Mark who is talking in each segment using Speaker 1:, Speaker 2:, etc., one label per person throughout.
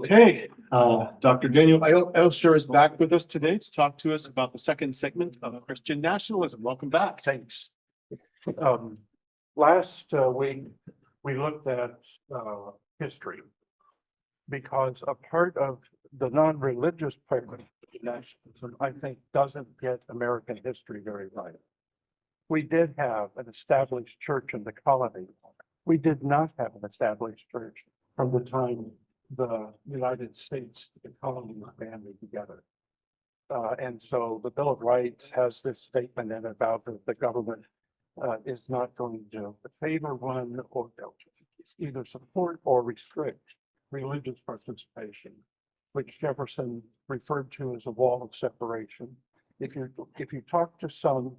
Speaker 1: Okay, Dr. Daniel Aleshire is back with us today to talk to us about the second segment of Christian nationalism. Welcome back.
Speaker 2: Thanks. Last week, we looked at history because a part of the non-religious part of nationalism, I think, doesn't get American history very right. We did have an established church in the colony. We did not have an established church from the time the United States, the colony was banded together. And so the Bill of Rights has this statement in about that the government is not going to favor one or either support or restrict religious participation, which Jefferson referred to as a wall of separation. If you talk to some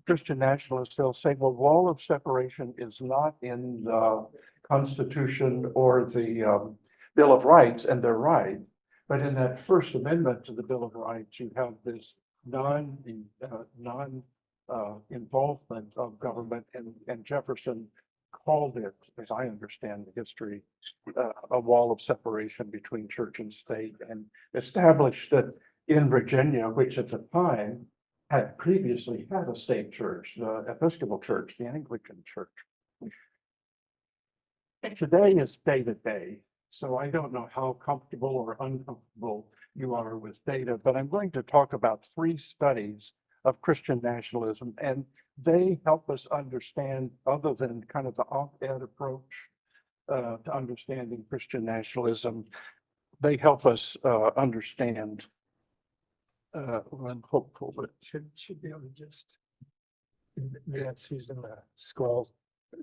Speaker 2: Christian nationalists, they'll say, well, wall of separation is not in the Constitution or the Bill of Rights, and they're right. But in that First Amendment to the Bill of Rights, you have this involvement of government, and Jefferson called it, as I understand the history, a wall of separation between church and state, and established that in Virginia, which at the time had previously had a state church, the Episcopal Church, the Anglican Church. Today is day to day, so I don't know how comfortable or uncomfortable you are with data, but I'm going to talk about 3 studies of Christian nationalism, and they help us understand, other than kind of the op-ed approach to understanding Christian nationalism, they help us understand. I'm hopeful that
Speaker 3: Should be able to just, that's using the scroll,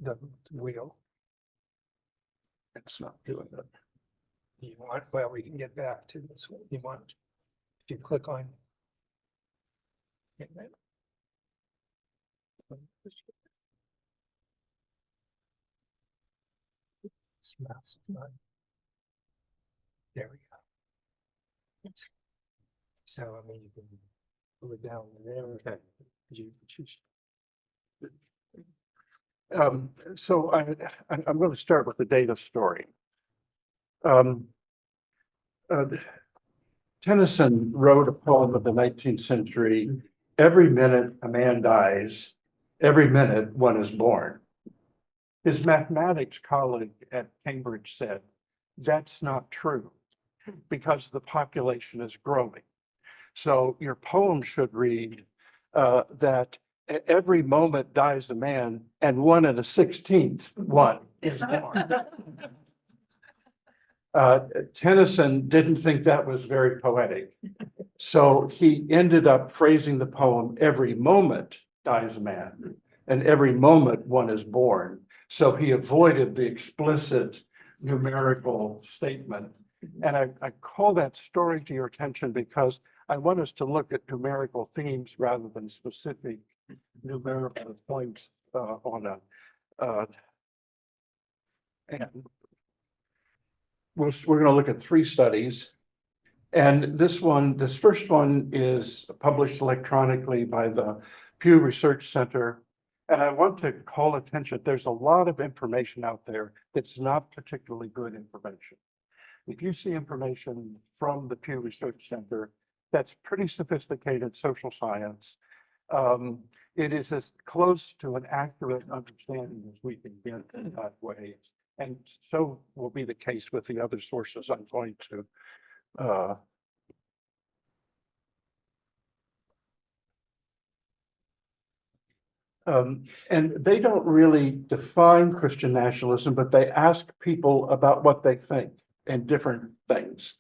Speaker 3: the wheel.
Speaker 2: it's not doing it.
Speaker 3: You want, well, we can get back to this one. You want, if you click on. This mouse is not. There we go. So, I mean, you can pull it down there. Okay. You choose.
Speaker 2: So I'm going to start with the data story. Tennyson wrote a poem of the 19th century. Every minute a man dies, every minute one is born. His mathematics colleague at Cambridge said, that's not true because the population is growing. So your poem should read that every moment dies a man and 1 in a 16th one is born. Tennyson didn't think that was very poetic. So he ended up phrasing the poem, every moment dies a man and every moment one is born. So he avoided the explicit numerical statement. And I call that story to your attention because I want us to look at numerical themes rather than specific numerical points on a, and we're going to look at 3 studies. And this first one is published electronically by the Pew Research Center. And I want to call attention, there's a lot of information out there that's not particularly good information. If you see information from the Pew Research Center, that's pretty sophisticated social science. It is as close to an accurate understanding as we can get in that way. And so will be the case with the other sources I'm going to and they don't really define Christian nationalism, but they ask people about what they think and different things.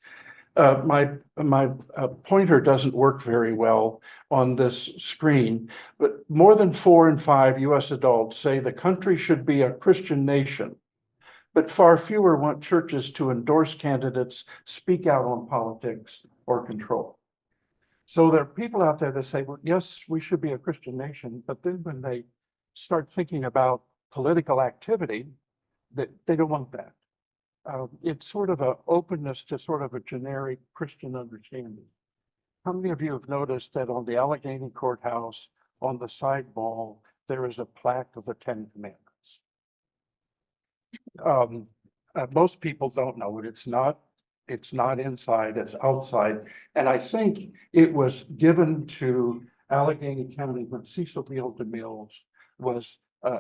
Speaker 2: My pointer doesn't work very well on this screen, but more than 4 in 5 US adults say the country should be a Christian nation, but far fewer want churches to endorse candidates, speak out on politics, or control. So there are people out there that say, well, yes, we should be a Christian nation, but then when they start thinking about political activity, they don't want that. It's sort of an openness to sort of a generic Christian understanding. How many of you have noticed that on the Allegheny Courthouse, on the side wall, there is a plaque of the 10 Commandments? Most people don't know it. It's not It's not inside, it's outside. And I think it was given to Allegheny County when Cecil B. DeMille was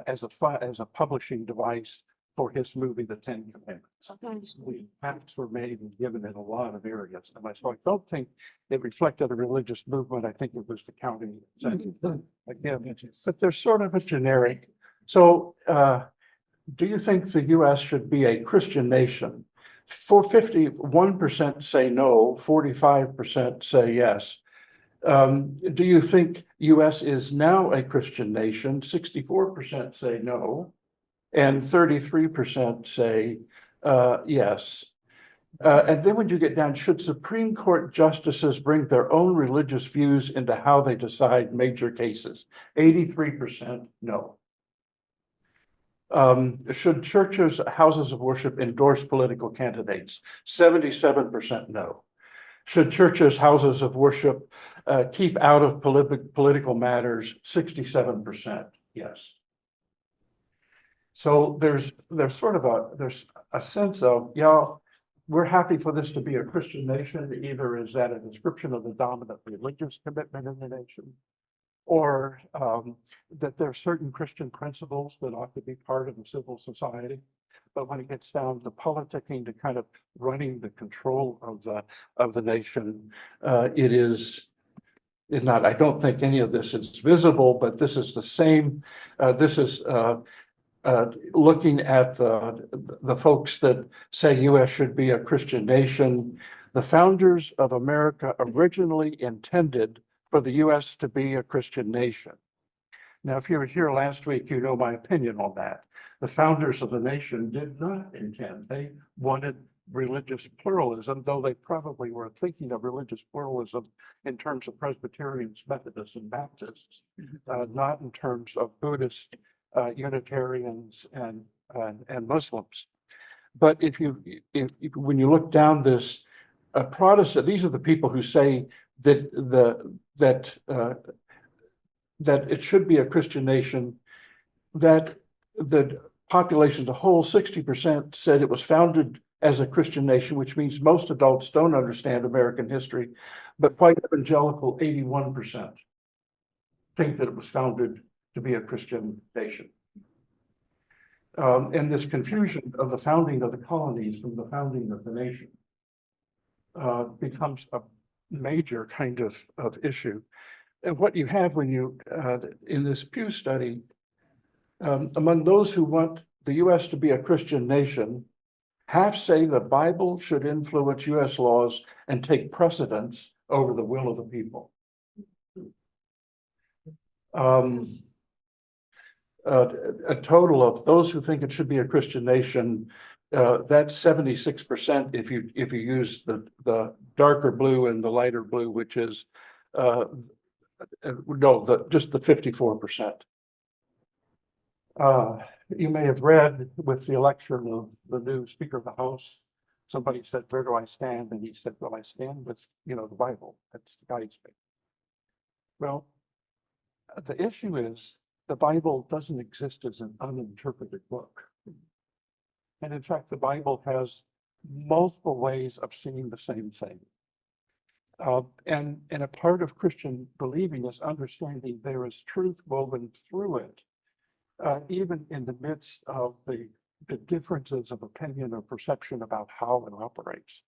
Speaker 2: as a publishing device for his movie, The Ten Commandments. The patents were made and given in a lot of areas. And so I don't think it reflected a religious movement. I think it was the county. Again, but there's sort of a generic. So do you think the US should be a Christian nation? 51% say no, 45% say yes. Do you think US is now a Christian nation? 64% say no, and 33% say yes. And then when you get down, should Supreme Court justices bring their own religious views into how they decide major cases? 83% no. Should churches, houses of worship endorse political candidates? 77% no. Should churches, houses of worship keep out of political matters? 67% yes. So there's sort of a sense of, yeah, we're happy for this to be a Christian nation. Either is that a description of the dominant religious commitment in the nation, or that there are certain Christian principles that ought to be part of the civil society. But when it gets down to politicking, to kind of running the control of the nation, it is not. I don't think any of this is visible, but this is the same. This is looking at the folks that say U.S. should be a Christian nation. The founders of America originally intended for the U.S. to be a Christian nation. Now, if you were here last week, you know my opinion on that. The founders of the nation did not intend. They wanted religious pluralism, though they probably were thinking of religious pluralism in terms of Presbyterians, Methodists, and Baptists, not in terms of Buddhists, Unitarians, and Muslims. But when you look down this Protestant, these are the people who say that that it should be a Christian nation, that the population as a whole, 60% said it was founded as a Christian nation, which means most adults don't understand American history, but white evangelical 81% think that it was founded to be a Christian nation. And this confusion of the founding of the colonies from the founding of the nation becomes a major kind of issue. And what you have when you, in this Pew study, among those who want the US to be a Christian nation, half say the Bible should influence US laws and take precedence over the will of the people. A total of those who think it should be a Christian nation, that's 76% if you use the darker blue and the lighter blue, which is just the 54%. You may have read with the election of the new Speaker of the House, somebody said, "Where do I stand?" And he said, "Well, I stand with, the Bible. That's guides me." Well, the issue is the Bible doesn't exist as an uninterpreted book. And in fact, the Bible has multiple ways of seeing the same thing. And a part of Christian believing is understanding there is truth woven through it, even in the midst of the differences of opinion or perception about how it operates.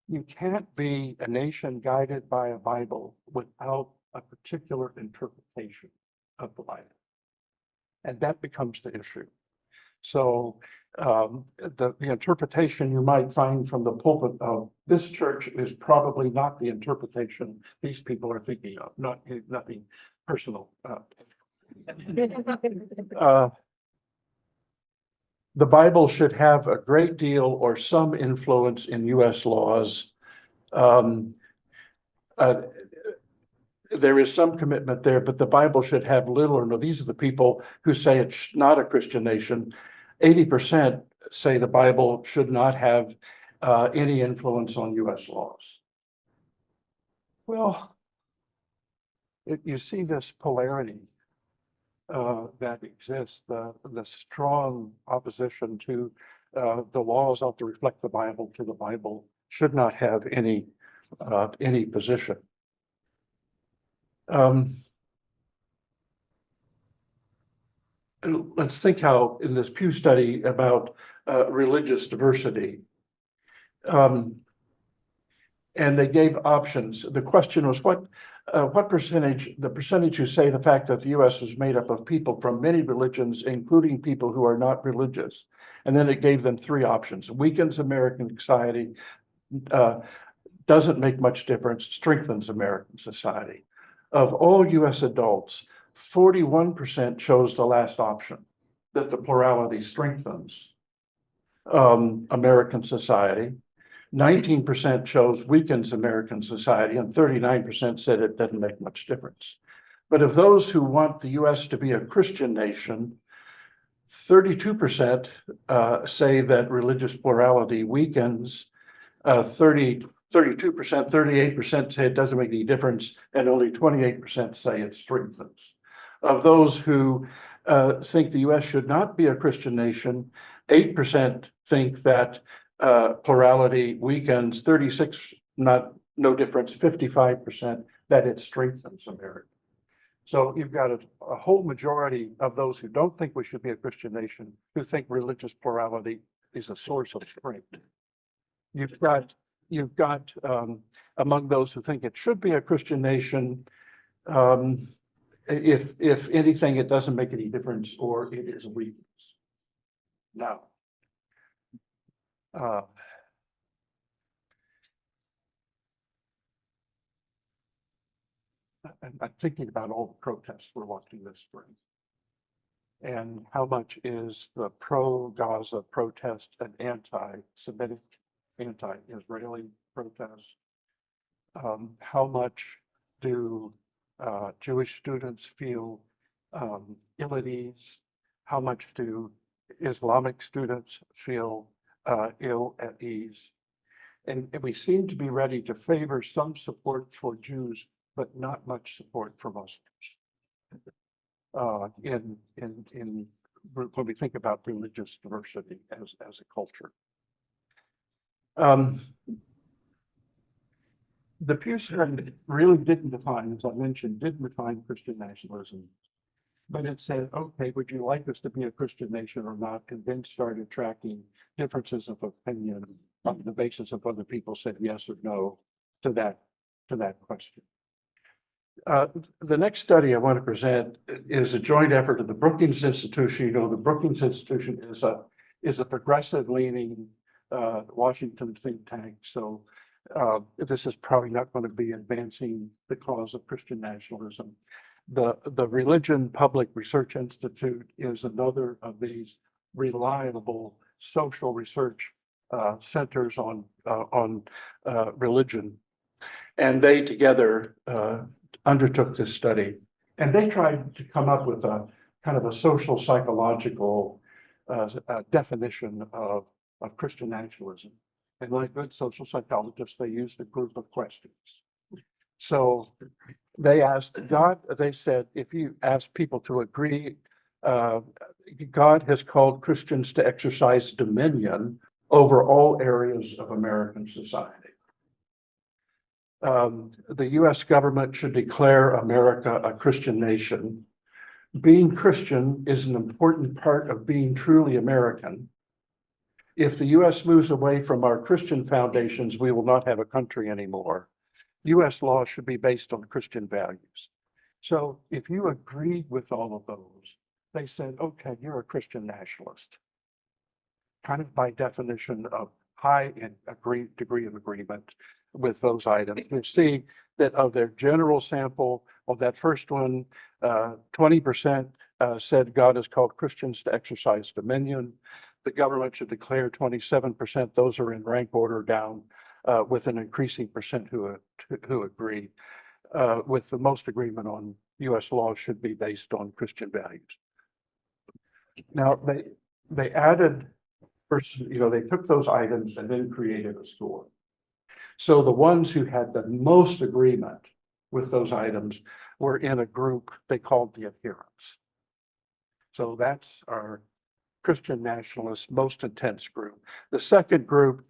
Speaker 2: You can't be a nation guided by a Bible without a particular interpretation of the Bible. And that becomes the issue. So the interpretation you might find from the pulpit of this church is probably not the interpretation these people are thinking of, nothing personal. The Bible should have a great deal or some influence in US laws. There is some commitment there, but the Bible should have little or no. These are the people who say it's not a Christian nation. 80% say the Bible should not have any influence on US laws. Well, you see this polarity that exists, the strong opposition to the laws ought to reflect the Bible to the Bible, should not have any position. Let's think how in this Pew study about religious diversity. And they gave options. The question was what percentage, the percentage who say the fact that the US is made up of people from many religions, including people who are not religious. And then it gave them three options: weakens American society, doesn't make much difference, strengthens American society. Of all US adults, 41% chose the last option, that the plurality strengthens American society. 19% chose weakens American society, and 39% said it doesn't make much difference. But of those who want the US to be a Christian nation, 32% say that religious plurality weakens, 32%, 38% say it doesn't make any difference, and only 28% say it strengthens. Of those who think the US should not be a Christian nation, 8% think that plurality weakens, 36 no difference, 55% that it strengthens America. So you've got a whole majority of those who don't think we should be a Christian nation, who think religious plurality is a source of strength. You've got among those who think it should be a Christian nation, if anything, it doesn't make any difference, or it is a weakness. Now, I'm thinking about all the protests we're watching this spring, and how much is the pro-Gaza protest an anti-Semitic, anti-Israeli protest? How much do Jewish students feel ill at ease? How much do Islamic students feel ill at ease? And we seem to be ready to favor some support for Jews, but not much support for Muslims. When we think about religious diversity as a culture. The Pew study really didn't define, as I mentioned, didn't define Christian nationalism. But it said, okay, would you like us to be a Christian nation or not? And then started tracking differences of opinion on the basis of whether people said yes or no to that question. The next study I want to present is a joint effort of the Brookings Institution. You know, the Brookings Institution is a progressive leaning Washington think tank. So this is probably not going to be advancing the cause of Christian nationalism. The Religion Public Research Institute is another of these reliable social research centers on religion. And they together undertook this study, and they tried to come up with a kind of a social psychological definition of Christian nationalism. And like good social psychologists, they used a group of questions. So they asked God, they said, if you ask people to agree, God has called Christians to exercise dominion over all areas of American society. The US government should declare America a Christian nation. Being Christian is an important part of being truly American. If the US moves away from our Christian foundations, we will not have a country anymore. US law should be based on Christian values. So if you agreed with all of those, they said, okay, you're a Christian nationalist. Kind of by definition of high degree of agreement with those items. You see that of their general sample of that first one, 20% said God has called Christians to exercise dominion. The government should declare 27%. Those are in rank order down with an increasing percent who agree. With the most agreement on US law should be based on Christian values. Now they added, they took those items and then created a score. So the ones who had the most agreement with those items were in a group they called the adherents. So that's our Christian nationalists, most intense group. The second group,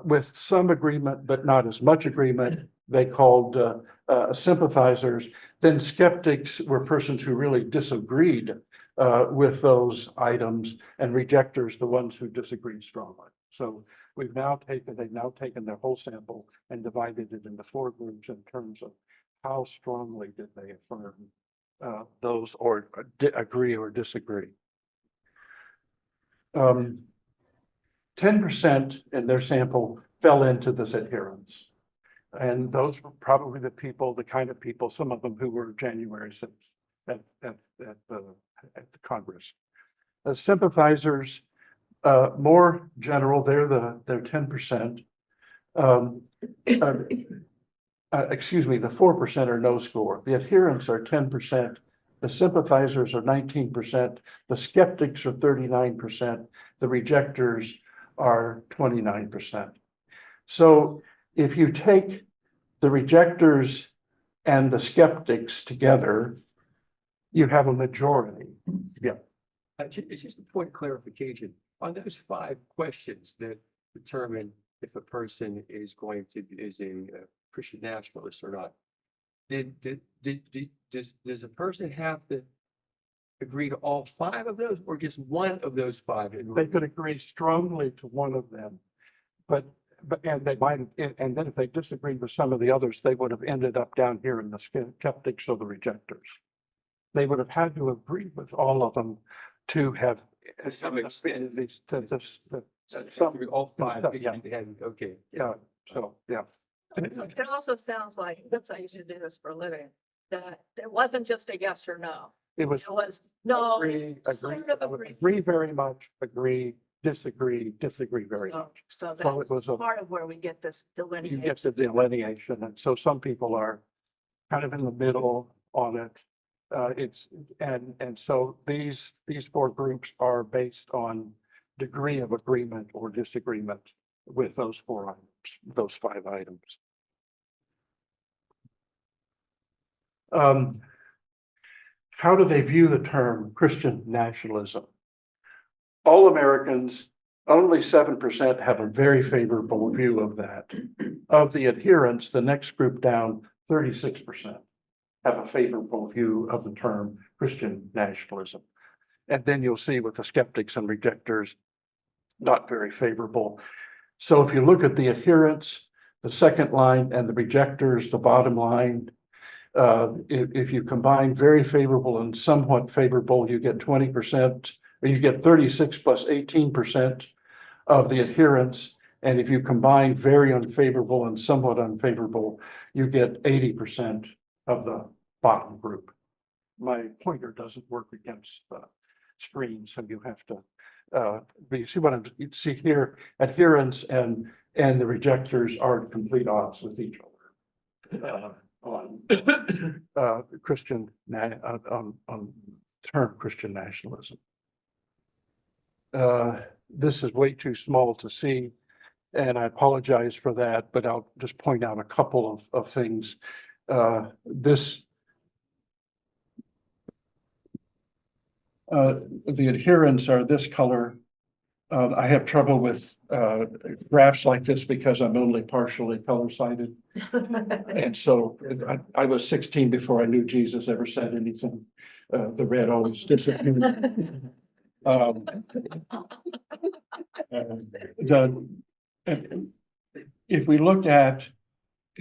Speaker 2: with some agreement, but not as much agreement, they called sympathizers. Then skeptics were persons who really disagreed with those items, and rejectors, the ones who disagreed strongly. So they've now taken their whole sample and divided it into 4 groups in terms of how strongly did they affirm those or agree or disagree. 10% in their sample fell into this adherence. And those were probably the people, the kind of people, some of them who were January 6th at the Congress. The sympathizers, more general, they're 10%. Excuse me, the 4% are no score. The adherents are 10%. The sympathizers are 19%. The skeptics are 39%. The rejectors are 29%. So if you take the rejectors and the skeptics together, you have a majority. Yeah.
Speaker 3: It's just a point of clarification. On those 5 questions that determine if a person is a Christian nationalist or not, does a person have to agree to all 5 of those, or just one of those 5?
Speaker 2: They could agree strongly to one of them, but and they might, and then if they disagreed with some of the others, they would have ended up down here in the skeptics or the rejectors. They would have had to agree with all of them to have
Speaker 3: Some extent.
Speaker 2: All 5. Yeah.
Speaker 3: Okay.
Speaker 2: Yeah. So yeah.
Speaker 4: It also sounds like, since I used to do this for a living, that it wasn't just a yes or no.
Speaker 2: It was
Speaker 4: It was no,
Speaker 2: agree,
Speaker 4: sort of agree.
Speaker 2: agree very much, agree, disagree very
Speaker 4: So
Speaker 2: much.
Speaker 4: so
Speaker 2: So it
Speaker 4: that's
Speaker 2: was a,
Speaker 4: part of where we get this
Speaker 2: you
Speaker 4: delineation.
Speaker 2: get the delineation, and so some people are kind of in the middle on it. And so these 4 groups are based on degree of agreement or disagreement with those 4 items, those 5 items. How do they view the term Christian nationalism? All Americans, only 7% have a very favorable view of that. Of the adherents, the next group down, 36% have a favorable view of the term Christian nationalism. And then you'll see with the skeptics and rejectors, not very favorable. So if you look at the adherents, the second line, and the rejectors, the bottom line, if you combine very favorable and somewhat favorable, you get 20%, or you get 36 plus 18% of the adherents. And if you combine very unfavorable and somewhat unfavorable, you get 80% of the bottom group. My pointer doesn't work against the screen, so you have to, but you see what you see here, adherents and the rejectors are complete odds with each other. On Christian, on term Christian nationalism. This is way too small to see, and I apologize for that, but I'll just point out a couple of things. The adherents are this color. I have trouble with graphs like this because I'm only partially color-sighted. And so I was 16 before I knew Jesus ever said anything. The red always disappeared. If we look at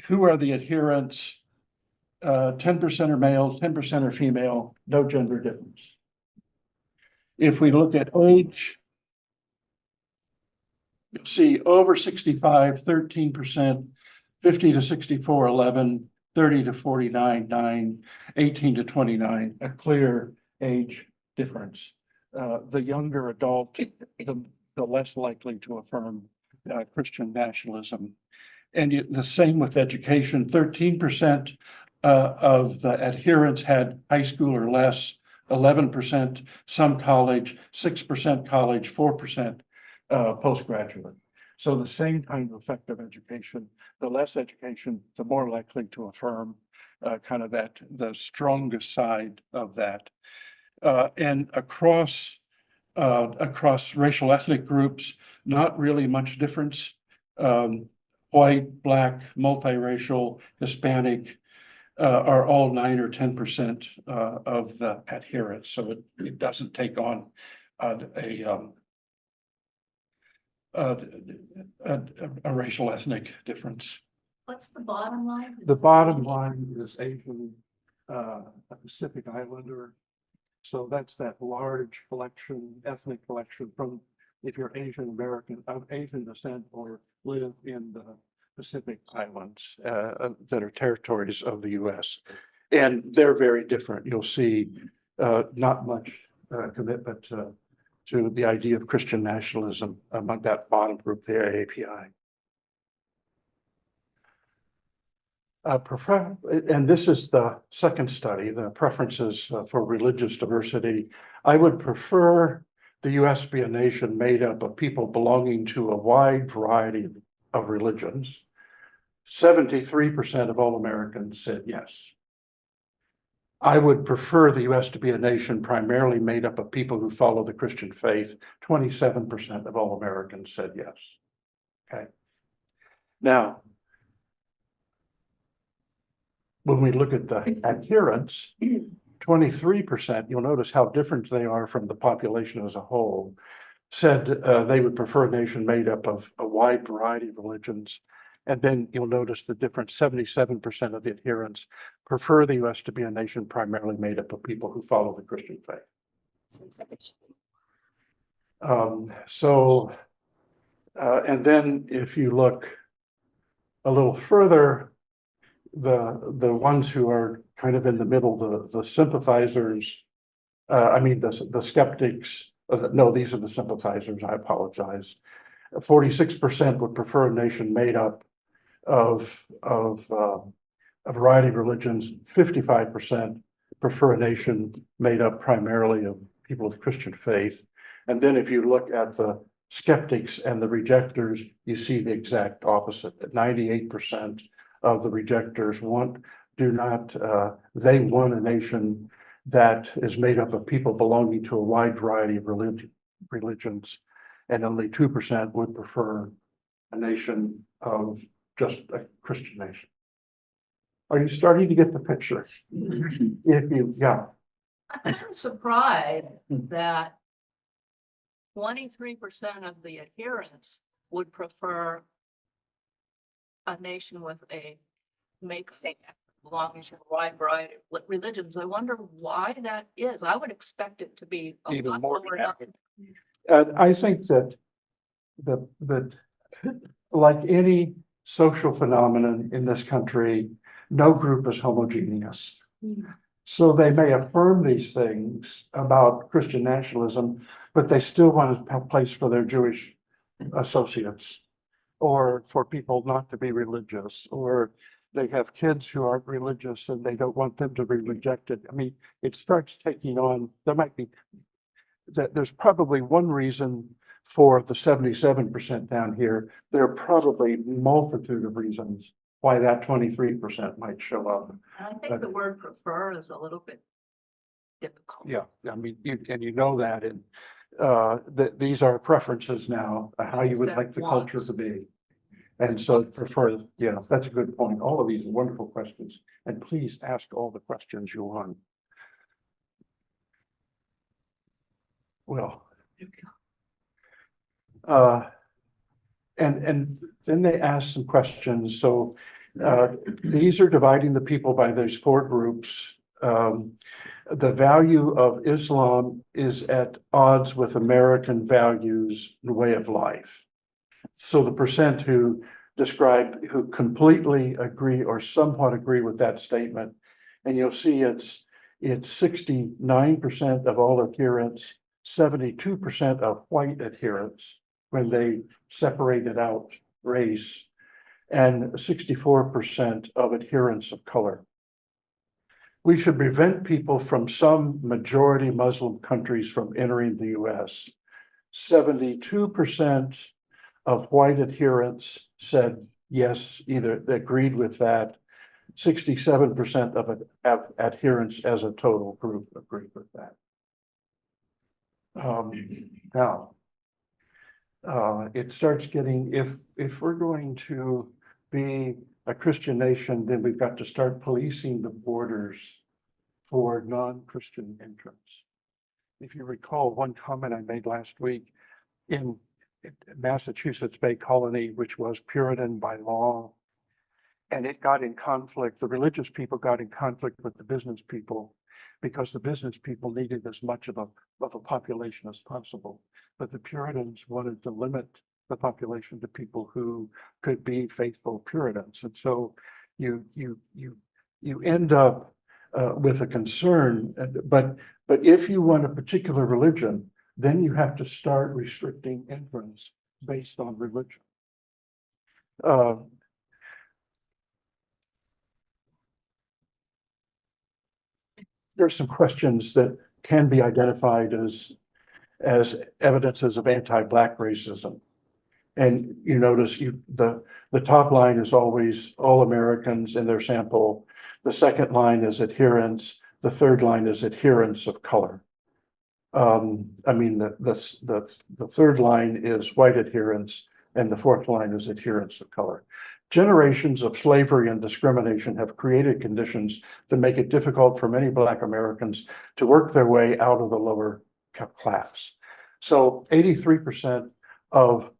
Speaker 2: who are the adherents, 10% are male, 10% are female, no gender difference. If we look at age, you'll see over 65, 13%, 50 to 64, 11, 30 to 49, 9, 18 to 29, a clear age difference. The younger adult, the less likely to affirm Christian nationalism. And the same with education, 13% of the adherents had high school or less, 11% some college, 6% college, 4% postgraduate. So the same kind of effect of education, the less education, the more likely to affirm kind of the strongest side of that. And across across racial ethnic groups, not really much difference. White, black, multiracial, Hispanic are all 9 or 10% of the adherents. So it doesn't take on a racial ethnic difference.
Speaker 4: What's the bottom line?
Speaker 2: The bottom line is Asian, a Pacific Islander. So that's that large collection, ethnic collection from, if you're Asian American, of Asian descent or live in the Pacific Islands that are territories of the US. And they're very different. You'll see not much commitment to the idea of Christian nationalism among that bottom group, the AAPI. And this is the second study, the preferences for religious diversity. I would prefer the US be a nation made up of people belonging to a wide variety of religions. 73% of all Americans said yes. I would prefer the US to be a nation primarily made up of people who follow the Christian faith. 27% of all Americans said yes. Okay. Now, when we look at the adherents, 23%, you'll notice how different they are from the population as a whole, said they would prefer a nation made up of a wide variety of religions. And then you'll notice the difference, 77% of the adherents prefer the US to be a nation primarily made up of people who follow the Christian faith. And then if you look a little further, the ones who are kind of in the middle, the sympathizers, the skeptics, no, these are the sympathizers, I apologize. 46% would prefer a nation made up of a variety of religions. 55% prefer a nation made up primarily of people with Christian faith. And then if you look at the skeptics and the rejectors, you see the exact opposite. 98% of the rejectors want a nation that is made up of people belonging to a wide variety of religions, and only 2% would prefer a nation of just a Christian nation. Are you starting to get the picture? Yeah.
Speaker 4: I'm surprised that 23% of the adherents would prefer a nation with a belonging to a wide variety of religions. I wonder why that is. I would expect it to be a
Speaker 2: Even
Speaker 4: lot
Speaker 2: more
Speaker 4: lower
Speaker 2: than that.
Speaker 4: number.
Speaker 2: I think that like any social phenomenon in this country, no group is homogeneous. So they may affirm these things about Christian nationalism, but they still want to have a place for their Jewish associates, or for people not to be religious, or they have kids who aren't religious and they don't want them to be rejected. I mean, it starts taking on, there's probably one reason for the 77% down here. There are probably multitude of reasons why that 23% might show up.
Speaker 4: I think the word prefer is a little bit difficult.
Speaker 2: Yeah, I mean, you know that, and these are preferences now, how you would like the culture to be. And so prefer, yeah, that's a good point. All of these are wonderful questions, and please ask all the questions you want. Well, and then they ask some questions. So these are dividing the people by those 4 groups. The value of Islam is at odds with American values and way of life. So the percent who completely agree or somewhat agree with that statement, and you'll see it's 69% of all adherents, 72% of white adherents when they separated out race, and 64% of adherents of color. We should prevent people from some majority Muslim countries from entering the US. 72% of white adherents said yes, either agreed with that. 67% of adherents as a total group agreed with that. Now, it starts getting, if we're going to be a Christian nation, then we've got to start policing the borders for non-Christian entrants. If you recall, one comment I made last week in Massachusetts Bay Colony, which was Puritan by law, and it got in conflict, the religious people got in conflict with the business people because the business people needed as much of a population as possible. But the Puritans wanted to limit the population to people who could be faithful Puritans. And so you end up with a concern, but if you want a particular religion, then you have to start restricting entrance based on religion. There's some questions that can be identified as evidences of anti-Black racism. And you notice the top line is always all Americans in their sample. The second line is adherence. The third line is adherence of color. I mean, the third line is white adherence, and the fourth line is adherence of color. Generations of slavery and discrimination have created conditions that make it difficult for many Black Americans to work their way out of the lower class. So 83% of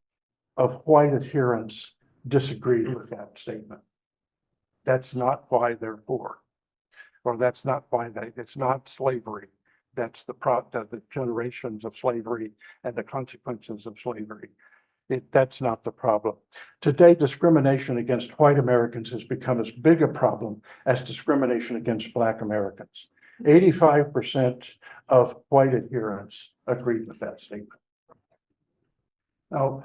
Speaker 2: white adherents disagreed with that statement. That's not why they're poor, or that's not why it's not slavery. That's the generations of slavery and the consequences of slavery. That's not the problem. Today, discrimination against white Americans has become as big a problem as discrimination against Black Americans. 85% of white adherents agreed with that statement. Now,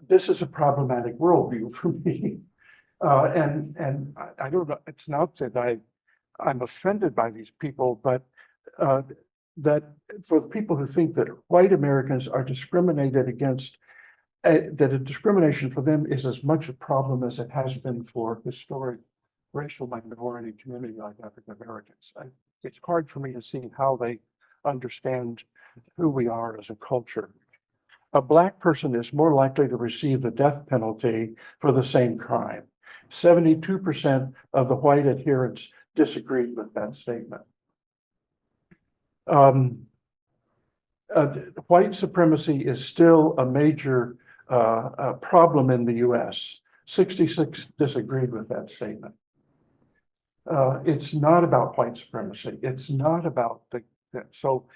Speaker 2: this is a problematic worldview for me. And I don't know, it's not that I'm offended by these people, but that for the people who think that white Americans are discriminated against, that a discrimination for them is as much a problem as it has been for historic racial minority community like African Americans. It's hard for me to see how they understand who we are as a culture. A Black person is more likely to receive the death penalty for the same crime. 72% of the white adherents disagreed with that statement. White supremacy is still a major problem in the US. 66 disagreed with that statement. It's not about white supremacy. It's not about so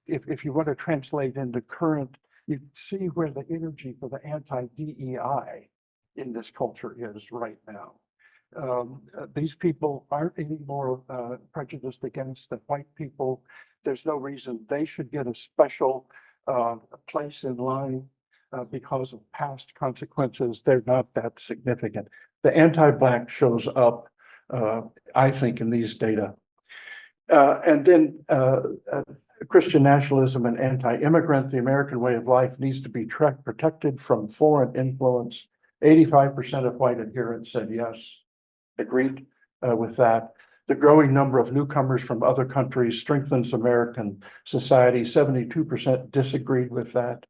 Speaker 2: if you want to translate into current, you see where the energy for the anti-DEI in this culture is right now. These people aren't any more prejudiced against the white people. There's no reason they should get a special place in line because of past consequences. They're not that significant. The anti-Black shows up, I think, in these data. And then Christian nationalism and anti-immigrant, the American way of life needs to be protected from foreign influence. 85% of white adherents said yes, agreed with that. The growing number of newcomers from other countries strengthens American society. 72% disagreed with that.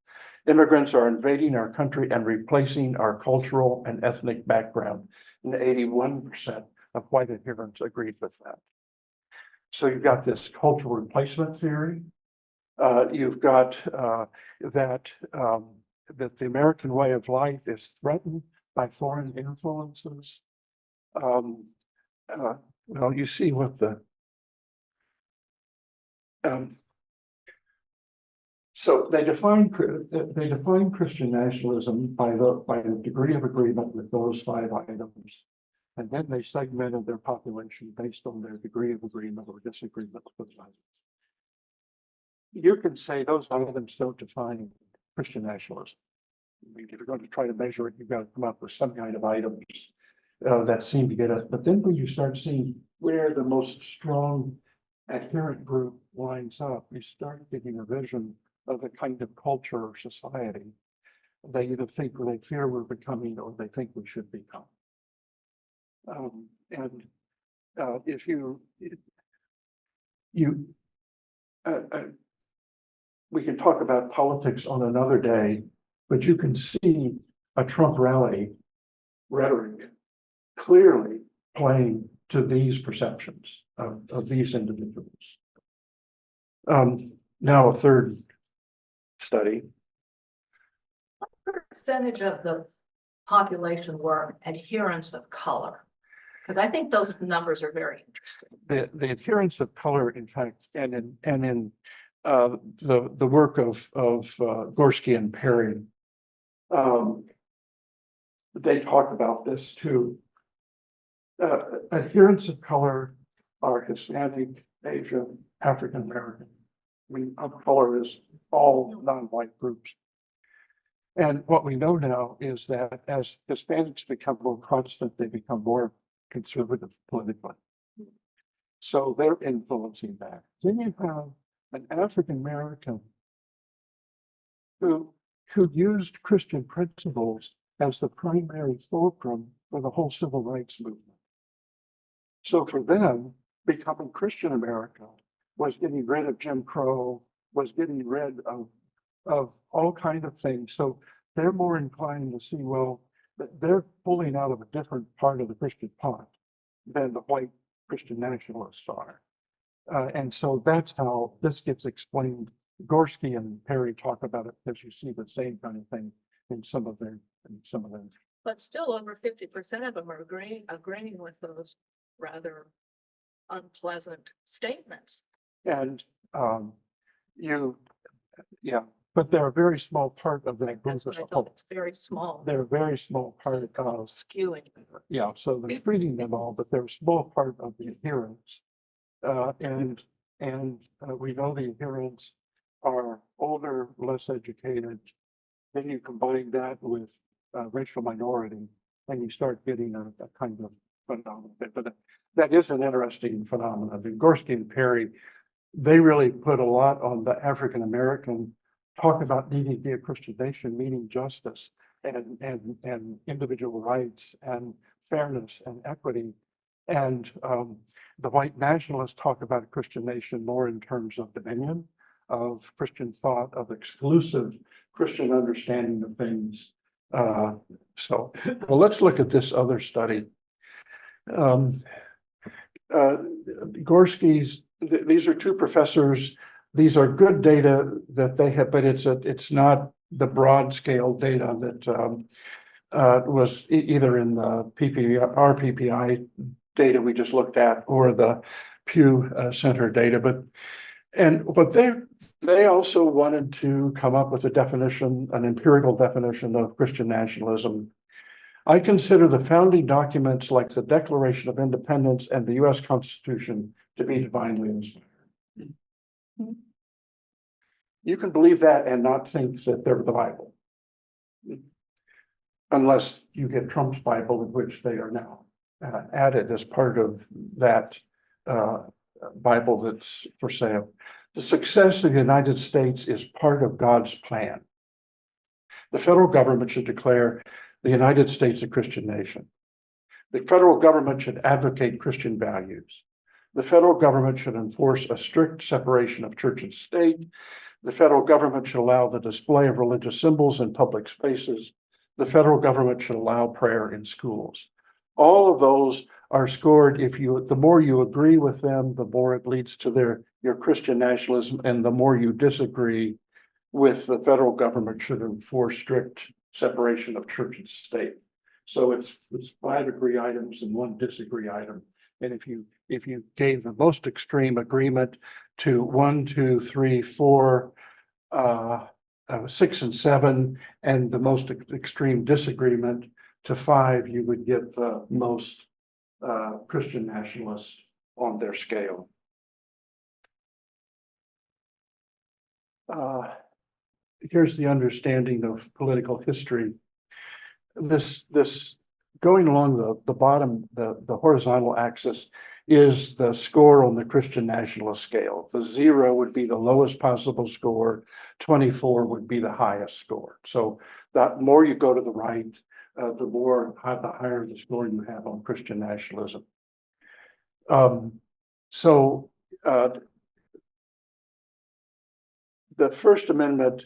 Speaker 2: Immigrants are invading our country and replacing our cultural and ethnic background. And 81% of white adherents agreed with that. So you've got this cultural replacement theory. You've got that the American way of life is threatened by foreign influences. Well, you see what the so they define Christian nationalism by the degree of agreement with those 5 items, and then they segmented their population based on their degree of agreement or disagreement with those items. You can say those items don't define Christian nationalism. I mean, if you're going to try to measure it, you've got to come up with some kind of items that seem to get us. But then when you start seeing where the most strong adherent group lines up, you start getting a vision of the kind of culture or society they either think or they fear we're becoming or they think we should become. If we can talk about politics on another day, but you can see a Trump rally rhetoric clearly playing to these perceptions of these individuals. Now a third study.
Speaker 4: Percentage of the population were adherents of color? Because I think those numbers are very interesting.
Speaker 2: The adherence of color, in fact, and in the work of Gorski and Perry, they talk about this too. Adherents of color are Hispanic, Asian, African American. I mean, of color is all non-white groups. And what we know now is that as Hispanics become more Protestant, they become more conservative politically. So they're influencing that. Then you have an African American who used Christian principles as the primary fulcrum for the whole civil rights movement. So for them, becoming Christian America was getting rid of Jim Crow, was getting rid of all kinds of things. So they're more inclined to see, well, that they're pulling out of a different part of the Christian pot than the white Christian nationalists are. And so that's how this gets explained. Gorski and Perry talk about it because you see the same kind of thing in some of their.
Speaker 4: But still over 50% of them are agreeing with those rather unpleasant statements.
Speaker 2: And but they're a very small part of that group
Speaker 4: That's what
Speaker 2: as
Speaker 4: I
Speaker 2: a
Speaker 4: thought.
Speaker 2: whole.
Speaker 4: It's very small.
Speaker 2: They're a very small part of,
Speaker 4: Skewing.
Speaker 2: yeah, so they're treating them all, but they're a small part of the adherents. And we know the adherents are older, less educated. Then you combine that with racial minority, and you start getting a kind of phenomenon. But that is an interesting phenomenon. And Gorski and Perry, they really put a lot on the African American, talk about needing to be a Christian nation, meaning justice and individual rights and fairness and equity. And the white nationalists talk about a Christian nation more in terms of dominion, of Christian thought, of exclusive Christian understanding of things. So, well, let's look at this other study. Gorski's, these are two professors. These are good data that they have, but it's not the broad scale data that was either in the PPI data we just looked at or the Pew Center data. But they also wanted to come up with a definition, an empirical definition of Christian nationalism. I consider the founding documents like the Declaration of Independence and the US Constitution to be divinely inspired. You can believe that and not think that they're the Bible. Unless you get Trump's Bible, in which they are now added as part of that Bible that's for sale. The success of the United States is part of God's plan. The federal government should declare the United States a Christian nation. The federal government should advocate Christian values. The federal government should enforce a strict separation of church and state. The federal government should allow the display of religious symbols in public spaces. The federal government should allow prayer in schools. All of those are scored the more you agree with them, the more it leads to your Christian nationalism, and the more you disagree with the federal government should enforce strict separation of church and state. So it's 5 agree items and 1 disagree item. And if you gave the most extreme agreement to 1, 2, 3, 4, 6, and 7, and the most extreme disagreement to 5, you would get the most Christian nationalists on their scale. Here's the understanding of political history. This going along the bottom, the horizontal axis is the score on the Christian nationalist scale. The 0 would be the lowest possible score, 24 would be the highest score. So the more you go to the right, the higher the score you have on Christian nationalism. the First Amendment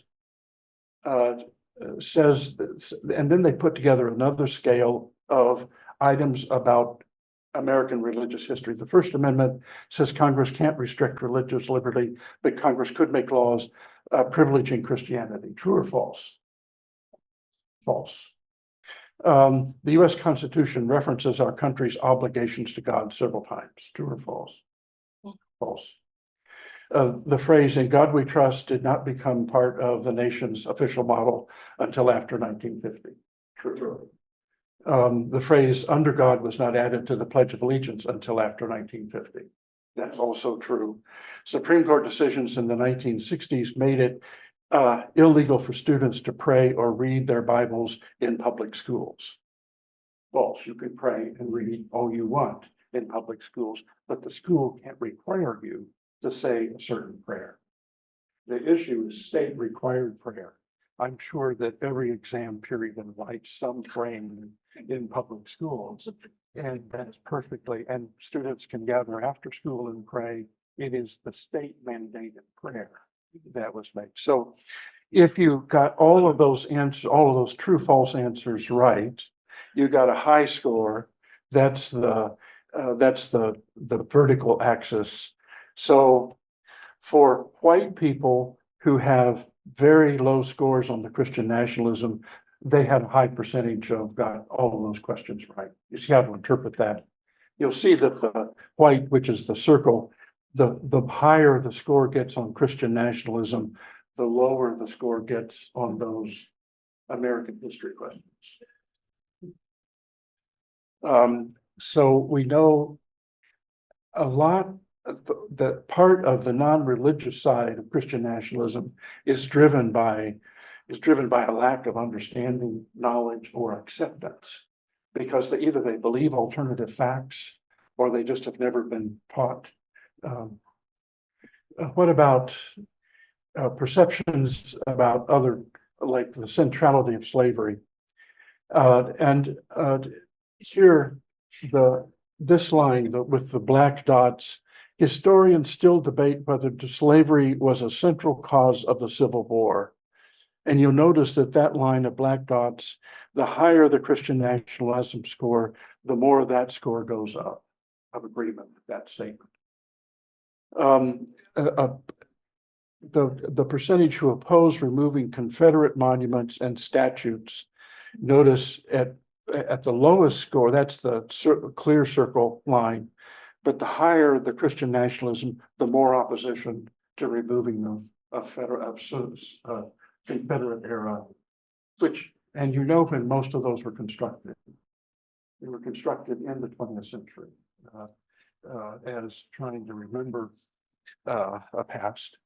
Speaker 2: says, and then they put together another scale of items about American religious history. The First Amendment says Congress can't restrict religious liberty, but Congress could make laws privileging Christianity. True or false? False. The US Constitution references our country's obligations to God several times. True or false? False. The phrase "in God we trust" did not become part of the nation's official model until after 1950. True. The phrase "under God" was not added to the Pledge of Allegiance until after 1950. That's also true. Supreme Court decisions in the 1960s made it illegal for students to pray or read their Bibles in public schools. False. You can pray and read all you want in public schools, but the school can't require you to say a certain prayer. The issue is state required prayer. I'm sure that every exam period invites some praying in public schools. And that's perfectly, and students can gather after school and pray. It is the state mandated prayer that was made. So if you got all of those answers, all of those true false answers right, you got a high score. That's the vertical axis. So for white people who have very low scores on the Christian nationalism, they had a high percentage of got all of those questions right. You see how to interpret that. You'll see that the white, which is the circle, the higher the score gets on Christian nationalism, the lower the score gets on those American history questions. So we know a lot of the part of the non-religious side of Christian nationalism is driven by a lack of understanding, knowledge, or acceptance, because either they believe alternative facts or they just have never been taught. What about perceptions about other, like the centrality of slavery? Here, this line with the black dots, historians still debate whether slavery was a central cause of the Civil War. And you'll notice that that line of black dots, the higher the Christian nationalism score, the more that score goes up of agreement with that statement. The percentage who oppose removing Confederate monuments and statues, notice at the lowest score, that's the clear circle line, but the higher the Christian nationalism, the more opposition to removing them of Confederate era, and you know when most of those were constructed. They were constructed in the 20th century as trying to remember a past.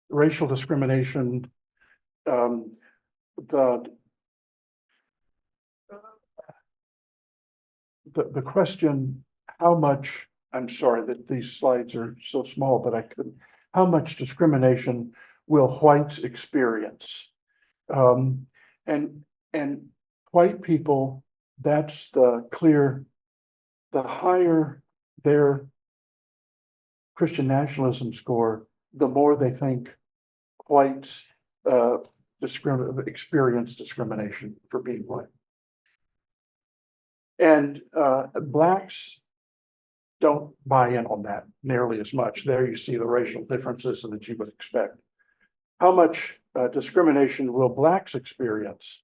Speaker 2: Racial discrimination, the question, how much, I'm sorry that these slides are so small, but I couldn't, how much discrimination will whites experience? And white people, that's the higher their Christian nationalism score, the more they think whites experience discrimination for being white. And blacks don't buy in on that nearly as much. There you see the racial differences that you would expect. How much discrimination will blacks experience?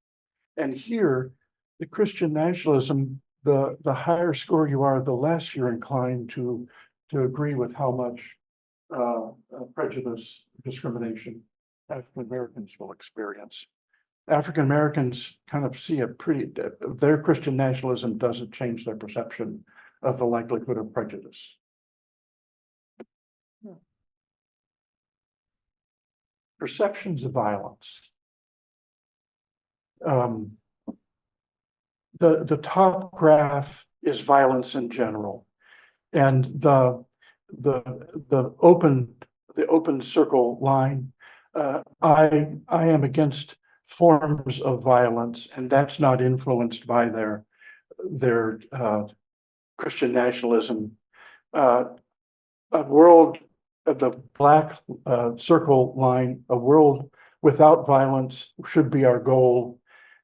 Speaker 2: And here, the Christian nationalism, the higher score you are, the less you're inclined to agree with how much prejudice, discrimination African Americans will experience. African Americans kind of see their Christian nationalism doesn't change their perception of the likelihood of prejudice. Perceptions of violence. The top graph is violence in general, and the open circle line. I am against forms of violence, and that's not influenced by their Christian nationalism. A world the black circle line, a world without violence should be our goal.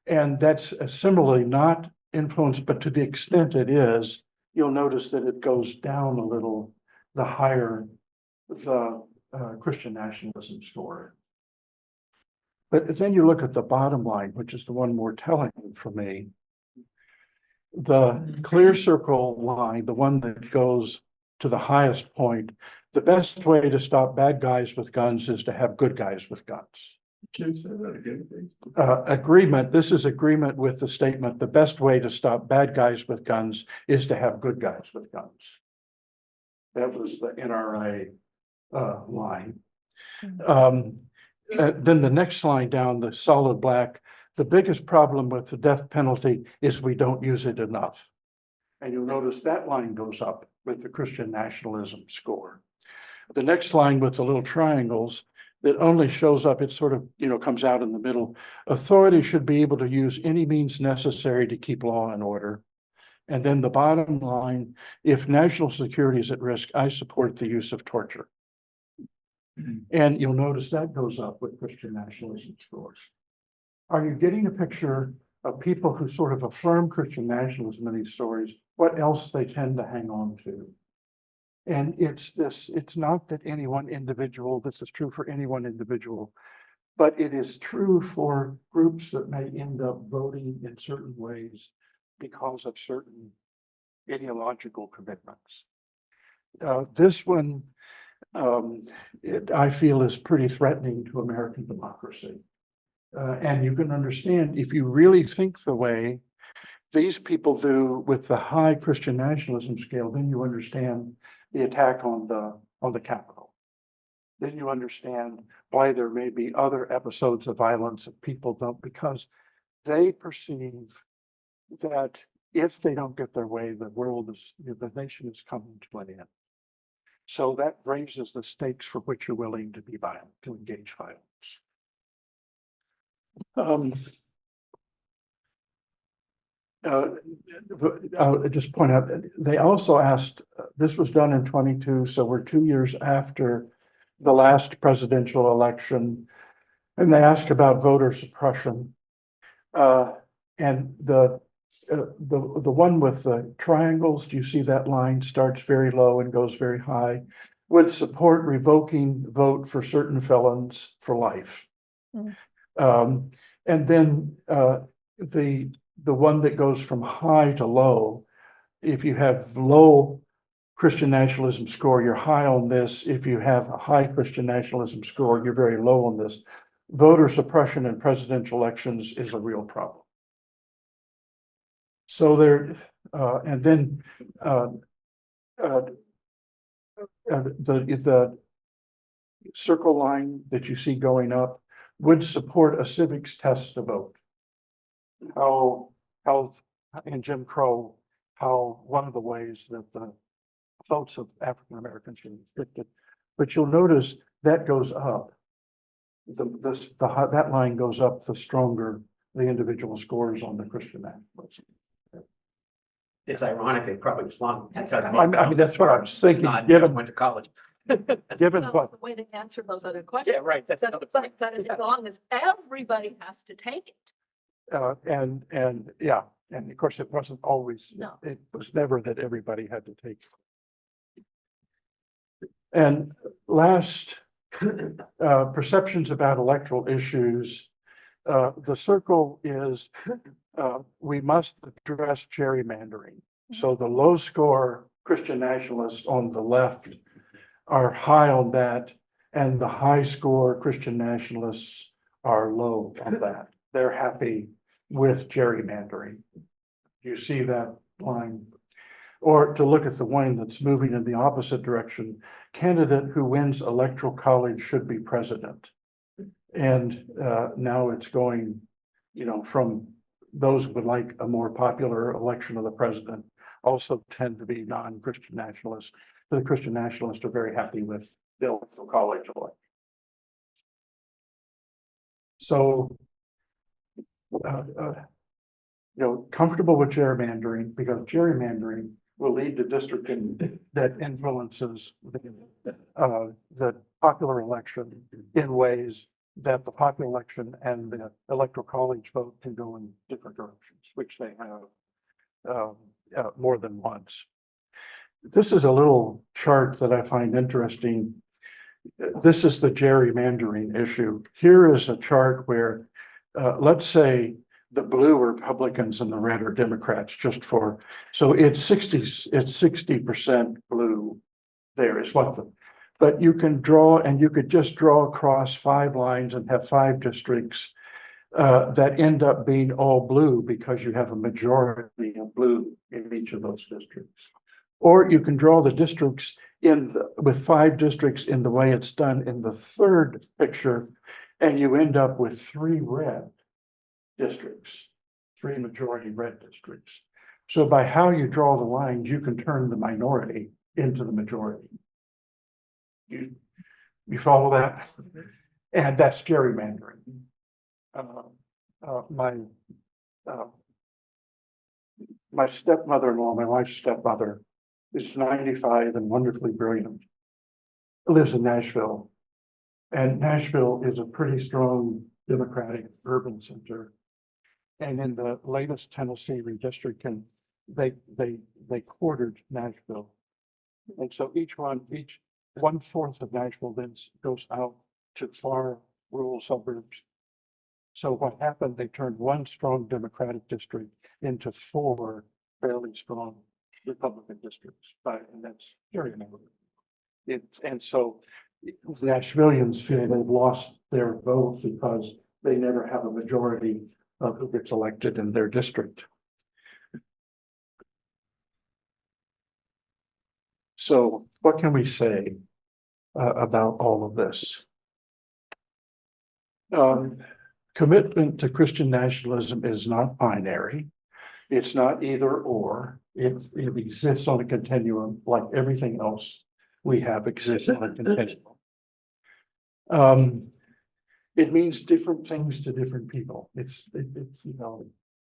Speaker 2: And that's similarly not influenced, but to the extent it is, you'll notice that it goes down a little, the higher the Christian nationalism score. But then you look at the bottom line, which is the one more telling for me. The clear circle line, the one that goes to the highest point, the best way to stop bad guys with guns is to have good guys with guns.
Speaker 1: Can you say that again, please?
Speaker 2: Agreement, this is agreement with the statement, the best way to stop bad guys with guns is to have good guys with guns. That was the NRA line. Then the next line down, the solid black, the biggest problem with the death penalty is we don't use it enough. And you'll notice that line goes up with the Christian nationalism score. The next line with the little triangles, that only shows up, it sort of, comes out in the middle. Authority should be able to use any means necessary to keep law and order. And then the bottom line, if national security is at risk, I support the use of torture. And you'll notice that goes up with Christian nationalism scores. Are you getting a picture of people who sort of affirm Christian nationalism in these stories, what else they tend to hang on to? And it's not that any one individual, this is true for any one individual, but it is true for groups that may end up voting in certain ways because of certain ideological commitments. This one, I feel is pretty threatening to American democracy. And you can understand if you really think the way these people do with the high Christian nationalism scale, then you understand the attack on the Capitol. Then you understand why there may be other episodes of violence that people don't, because they perceive that if they don't get their way, the nation is coming to an end. So that raises the stakes for which you're willing to be violent, to engage violence. I'll just point out, they also asked, this was done in 22, so we're 2 years after the last presidential election, and they asked about voter suppression. And the one with the triangles, do you see that line starts very low and goes very high? Would support revoking vote for certain felons for life. And then the one that goes from high to low, if you have low Christian nationalism score, you're high on this. If you have a high Christian nationalism score, you're very low on this. Voter suppression in presidential elections is a real problem. So there, and then the circle line that you see going up would support a civics test to vote. How in Jim Crow, how one of the ways that the votes of African Americans are restricted, but you'll notice that goes up. That line goes up the stronger the individual scores on the Christian nationalism.
Speaker 5: It's ironic, they probably flung because.
Speaker 2: I mean, that's what I was thinking,
Speaker 5: Went to college.
Speaker 2: given
Speaker 4: Well,
Speaker 2: what,
Speaker 4: the way they answer those other questions.
Speaker 5: Yeah, right, that's another thing.
Speaker 4: But as long as everybody has to take it.
Speaker 2: and yeah, and of course, it wasn't always,
Speaker 4: No.
Speaker 2: it was never that everybody had to take. And last, perceptions about electoral issues. The circle is, we must address gerrymandering. So the low score Christian nationalists on the left are high on that, and the high score Christian nationalists are low on that. They're happy with gerrymandering. You see that line? Or to look at the one that's moving in the opposite direction, candidate who wins electoral college should be president. And now it's going, from those who would like a more popular election of the president also tend to be non-Christian nationalists. The Christian nationalists are very happy with the electoral college election. So, comfortable with gerrymandering, because gerrymandering will lead to districting that influences the popular election in ways that the popular election and the electoral college vote can go in different directions, which they have more than once. This is a little chart that I find interesting. This is the gerrymandering issue. Here is a chart where, let's say, the blue are Republicans and the red are Democrats, so it's 60% blue. There is what but you can draw, and you could just draw across 5 lines and have 5 districts that end up being all blue because you have a majority of blue in each of those districts. Or you can draw the districts with 5 districts in the way it's done in the third picture, and you end up with 3 red districts, 3 majority red districts. So by how you draw the lines, you can turn the minority into the majority. You follow that? And that's gerrymandering. My stepmother-in-law, my wife's stepmother, is 95 and wonderfully brilliant. Lives in Nashville. And Nashville is a pretty strong Democratic urban center. And in the latest Tennessee redistricting, they quartered Nashville. And so each 1/4 of Nashville then goes out to far rural suburbs. So what happened, they turned 1 strong Democratic district into 4 fairly strong Republican districts, and that's gerrymandering. And so the Nashvillians feel they've lost their vote because they never have a majority of who gets elected in their district. So what can we say about all of this? Commitment to Christian nationalism is not binary. It's not either or. It exists on a continuum like everything else we have exists on a continuum. It means different things to different people. It's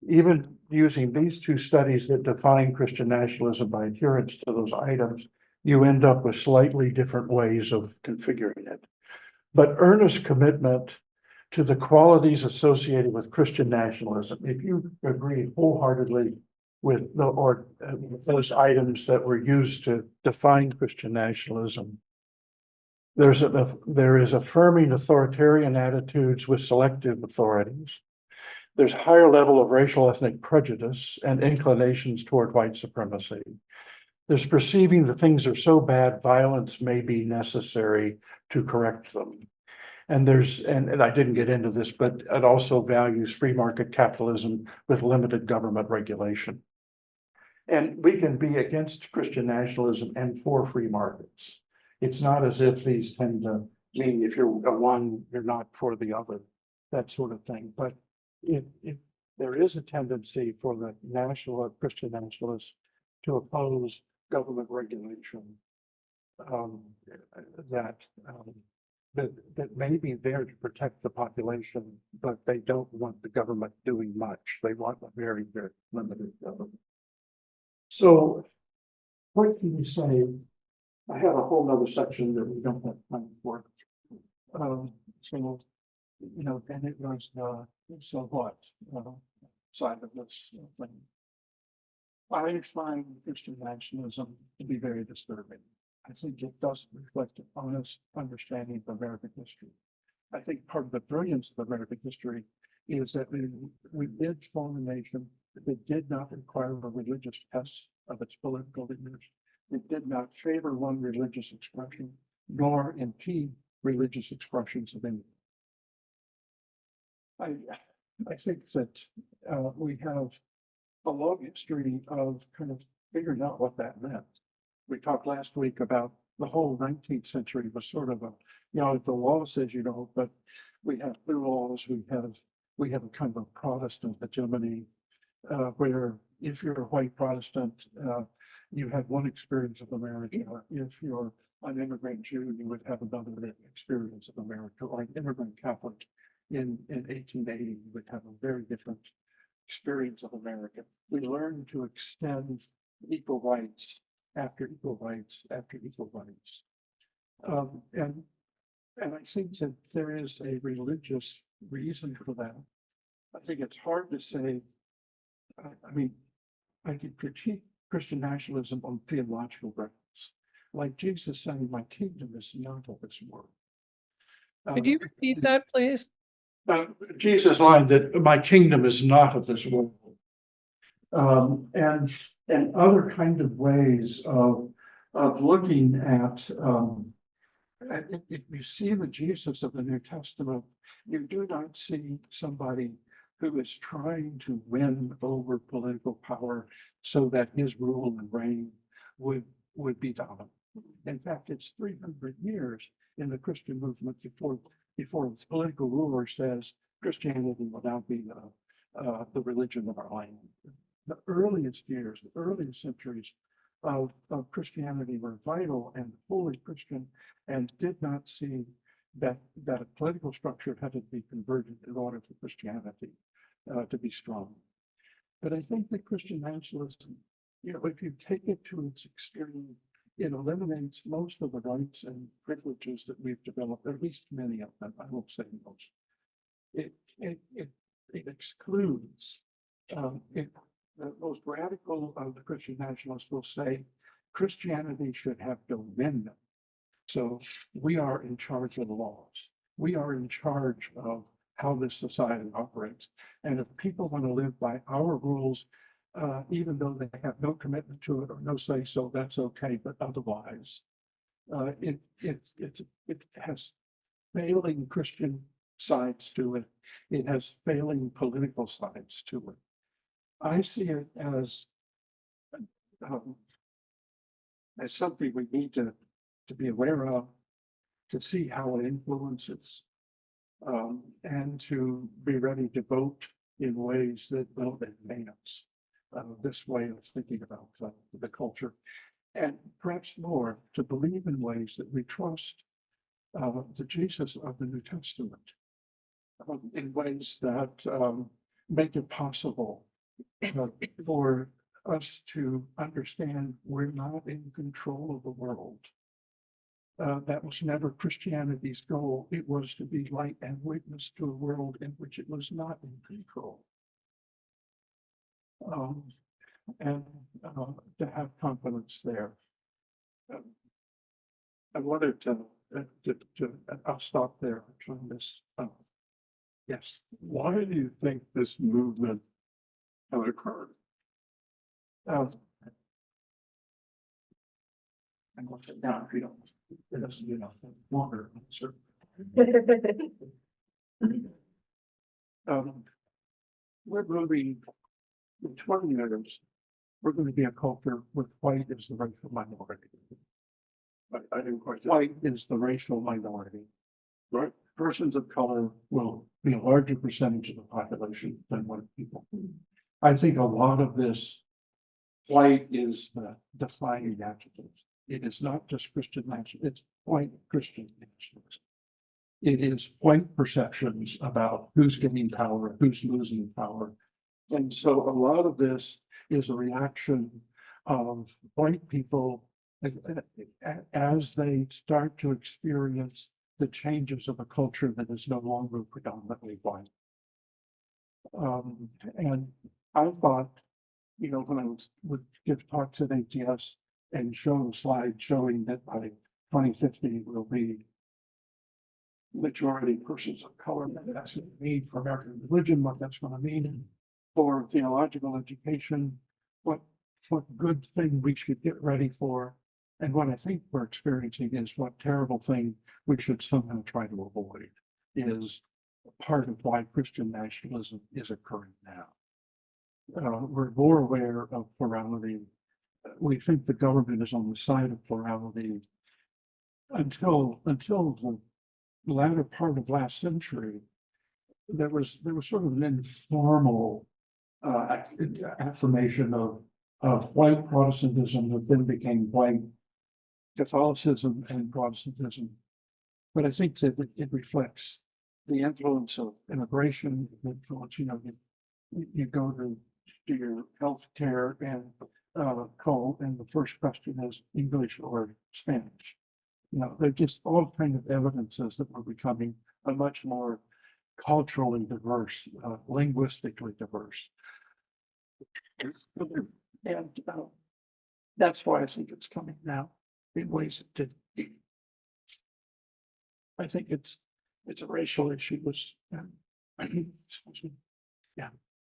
Speaker 2: even using these 2 studies that define Christian nationalism by adherence to those items, you end up with slightly different ways of configuring it. But earnest commitment to the qualities associated with Christian nationalism, if you agree wholeheartedly with those items that were used to define Christian nationalism, there is affirming authoritarian attitudes with selective authorities. There's higher level of racial ethnic prejudice and inclinations toward white supremacy. There's perceiving that things are so bad, violence may be necessary to correct them. And I didn't get into this, but it also values free market capitalism with limited government regulation. And we can be against Christian nationalism and for free markets. It's not as if these tend to mean if you're one, you're not for the other, that sort of thing. But if there is a tendency for the Christian nationalists to oppose government regulation that may be there to protect the population, but they don't want the government doing much. They want a very, very limited government. So what can you say? I have a whole nother section that we don't have time for. And it was so what side of this thing. I find Christian nationalism to be very disturbing. I think it doesn't reflect an honest understanding of American history. I think part of the brilliance of American history is that we did form a nation that did not require a religious test of its political leaders. It did not favor one religious expression, nor impede religious expressions of any. I think that we have a long history of kind of figuring out what that meant. We talked last week about the whole 19th century was sort of the law says but we have blue laws, we have a kind of a Protestant hegemony where if you're a white Protestant, you have one experience of America. If you're an immigrant Jew, you would have another experience of America, or an immigrant Catholic in 1880, you would have a very different experience of America. We learned to extend equal rights after equal rights after equal rights. And I think that there is a religious reason for that. I think it's hard to say, I mean, I could critique Christian nationalism on theological grounds. Like Jesus saying, my kingdom is not of this world.
Speaker 6: Could you repeat that, please?
Speaker 2: Jesus' line that my kingdom is not of this world. And other kind of ways of looking at, if you see the Jesus of the New Testament, you do not see somebody who is trying to win over political power so that his rule and reign would be dominant. In fact, it's 300 years in the Christian movement before the political ruler says Christianity will now be the religion of our land. The earliest years, the earliest centuries of Christianity were vital and fully Christian, and did not see that a political structure had to be converted in order for Christianity to be strong. But I think that Christian nationalism, if you take it to its extreme, it eliminates most of the rights and privileges that we've developed, at least many of them. I won't say most. It excludes. The most radical of the Christian nationalists will say Christianity should have dominion. So we are in charge of the laws. We are in charge of how this society operates. And if people want to live by our rules, even though they have no commitment to it or no say so, that's okay. But otherwise, it has failing Christian sides to it. It has failing political sides to it. I see it as something we need to be aware of, to see how it influences, and to be ready to vote in ways that don't advance this way of thinking about the culture, and perhaps more to believe in ways that we trust the Jesus of the New Testament, in ways that make it possible for us to understand we're not in control of the world. That was never Christianity's goal. It was to be light and witness to a world in which it was not in control. And to have confidence there. I wanted to I'll stop there on this. Yes.
Speaker 1: Why do you think this movement occurred?
Speaker 2: And we'll sit down if you don't. It doesn't, longer answer. We're moving in 20 years. We're going to be a culture with white as the racial minority.
Speaker 1: I didn't quite.
Speaker 2: White is the racial minority.
Speaker 1: Right.
Speaker 2: Persons of color will be a larger percentage of the population than white people. I think a lot of this white is the defining adjective. It is not just Christian nationalism, it's white Christian nationalism. It is white perceptions about who's gaining power, who's losing power. And so a lot of this is a reaction of white people as they start to experience the changes of a culture that is no longer predominantly white. And I thought, when I would give talks at ATS and show a slide showing that by 2050 will be majority persons of color, that's going to mean for American religion, what that's going to mean for theological education, what good thing we should get ready for. And what I think we're experiencing is what terrible thing we should somehow try to avoid, is part of why Christian nationalism is occurring now. We're more aware of plurality. We think the government is on the side of plurality. Until the latter part of last century, there was sort of an informal affirmation of white Protestantism that then became white Catholicism and Protestantism. But I think that it reflects the influence of immigration, influence, you go to your health care and call, and the first question is English or Spanish. You know, they're just all kind of evidences that we're becoming a much more culturally diverse, linguistically diverse. And that's why I think it's coming now in ways it didn't. I think it's a racial issue. Excuse me.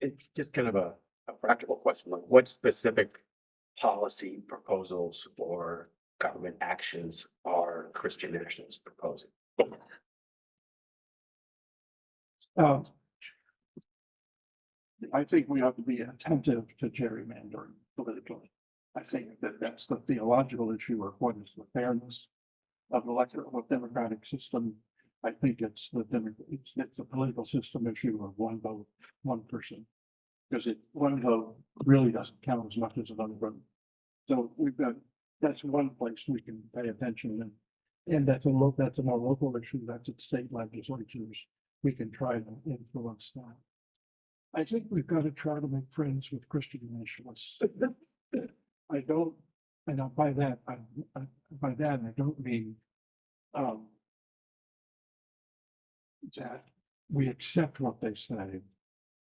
Speaker 5: It's just kind of a practical question, like what specific policy proposals or government actions are Christian nationalists proposing?
Speaker 2: I think we have to be attentive to gerrymandering politically. I think that that's the theological issue of what is the fairness of electoral democratic system. I think it's the political system issue of one vote, one person. Because one vote really doesn't count as much as another vote. So that's one place we can pay attention, and that's a more local issue. That's at state legislatures. We can try to influence that. I think we've got to try to make friends with Christian nationalists. I don't, and by that I don't mean that we accept what they say.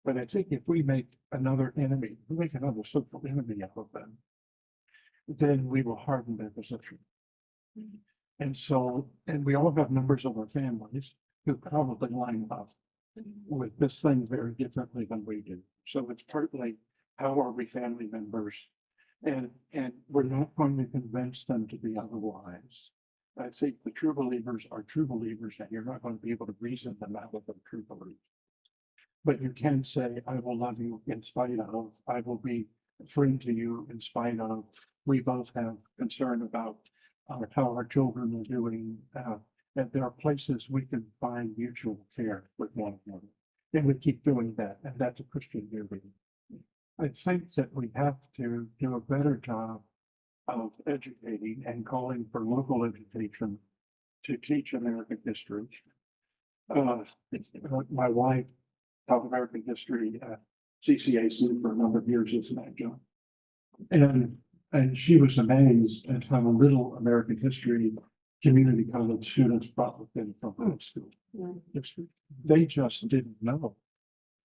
Speaker 2: But I think if we make another enemy, we make another social enemy out of them, then we will harden their position. And so, and we all have members of our families who probably line up with this thing very differently than we do. So it's partly how are we family members? And we're not going to convince them to be otherwise. I think the true believers are true believers, and you're not going to be able to reason them out of their true beliefs. But you can say, I will love you in spite of, I will be a friend to you in spite of. We both have concern about how our children are doing. And there are places we can find mutual care with one another. And we keep doing that, and that's a Christian duty. I think that we have to do a better job of educating and calling for local education to teach American history. My wife taught American history at CCAC for a number of years as an adjunct. And she was amazed at how little American history community college students brought with them from high school history. They just didn't know.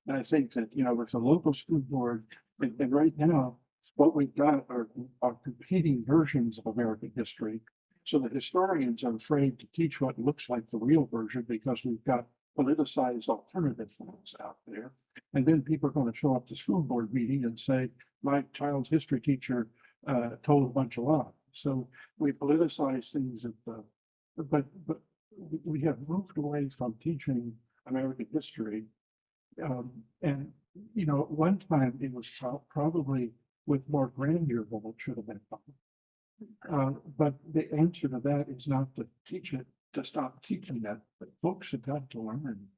Speaker 2: And I think that, you know, with the local school board, and right now, what we've got are competing versions of American history. So the historians are afraid to teach what looks like the real version because we've got politicized alternative ones out there. And then people are going to show up to school board meeting and say, my child's history teacher told a bunch of lies. So we politicize things but we have moved away from teaching American history. And, you know, at one time it was taught probably with more grandeur than it should have been taught. But the answer to that is not to teach it, to stop teaching that, but folks have got to learn.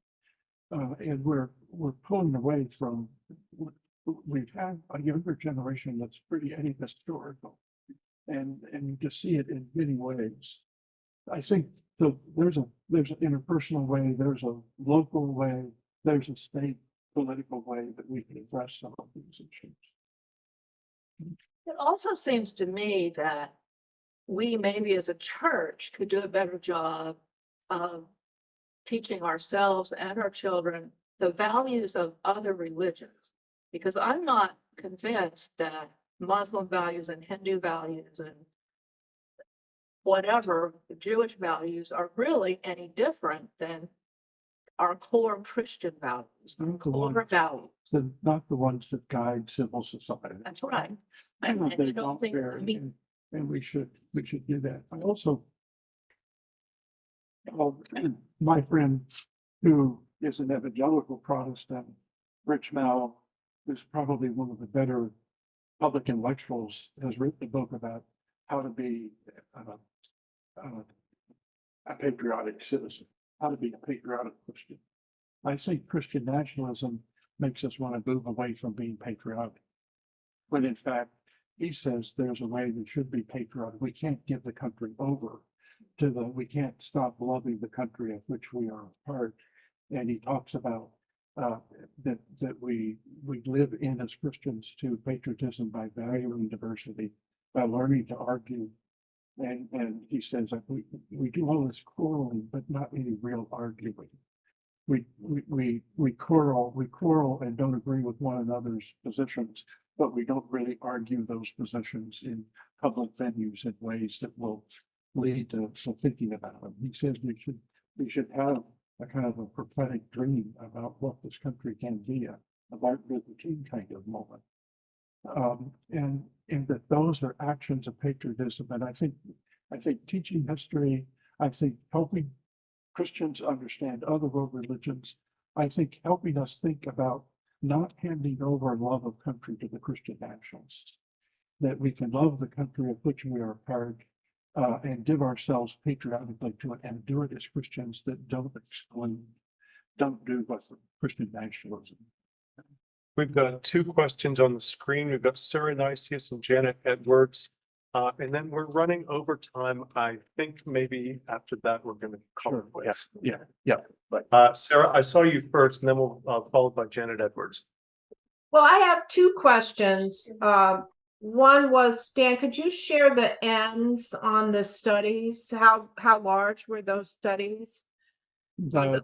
Speaker 2: And we're pulling away from, we've had a younger generation that's pretty ahistorical. And you just see it in many ways. I think there's an interpersonal way, there's a local way, there's a state political way that we can address some of these issues.
Speaker 4: It also seems to me that we maybe as a church could do a better job of teaching ourselves and our children the values of other religions. Because I'm not convinced that Muslim values and Hindu values and whatever the Jewish values are really any different than our core Christian values, core values.
Speaker 2: So not the ones that guide civil society.
Speaker 4: That's right.
Speaker 2: And
Speaker 4: And
Speaker 2: they
Speaker 4: I don't think,
Speaker 2: vary,
Speaker 4: I mean,
Speaker 2: and we should do that. I also, my friend who is an evangelical Protestant, Rich Mao, who's probably one of the better public intellectuals, has written a book about how to be a patriotic citizen, how to be a patriotic Christian. I think Christian nationalism makes us want to move away from being patriotic. When in fact, he says there's a way we should be patriotic. We can't give the country over to we can't stop loving the country of which we are a part. And he talks about that we live in as Christians to patriotism by valuing diversity, by learning to argue. And he says that we do all this quarreling, but not any real arguing. We quarrel and don't agree with one another's positions, but we don't really argue those positions in public venues in ways that will lead to some thinking about them. He says we should have a kind of a prophetic dream about what this country can be, a Martin Luther King kind of moment. And that those are actions of patriotism. And I think teaching history, I think helping Christians understand other world religions, I think helping us think about not handing over love of country to the Christian nationalists, that we can love the country of which we are a part, and give ourselves patriotically to it and do it as Christians that don't exclude, don't do what Christian nationalism.
Speaker 1: We've got two questions on the screen. We've got Sarah Nicias and Janet Edwards. And then we're running over time. I think maybe after that, we're going to call it quits.
Speaker 2: Yeah.
Speaker 1: Sarah, I saw you first, and then we'll followed by Janet Edwards.
Speaker 7: Well, I have two questions. One was, Dan, could you share the ends on the studies? How large were those studies?
Speaker 2: The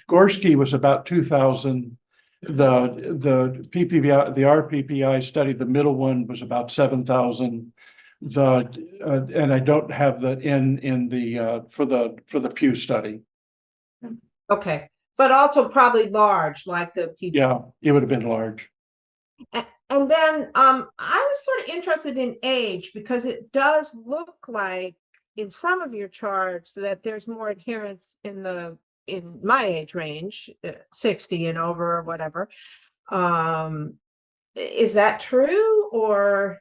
Speaker 2: Gorski was about 2,000. The PPI, the RPPI study, the middle one was about 7,000. And I don't have the in the for the Pew study.
Speaker 7: Okay, but also probably large, like the people.
Speaker 2: Yeah, it would have been large.
Speaker 7: And then I was sort of interested in age, because it does look like in some of your charts that there's more adherence in my age range, 60 and over or whatever. Is that true, or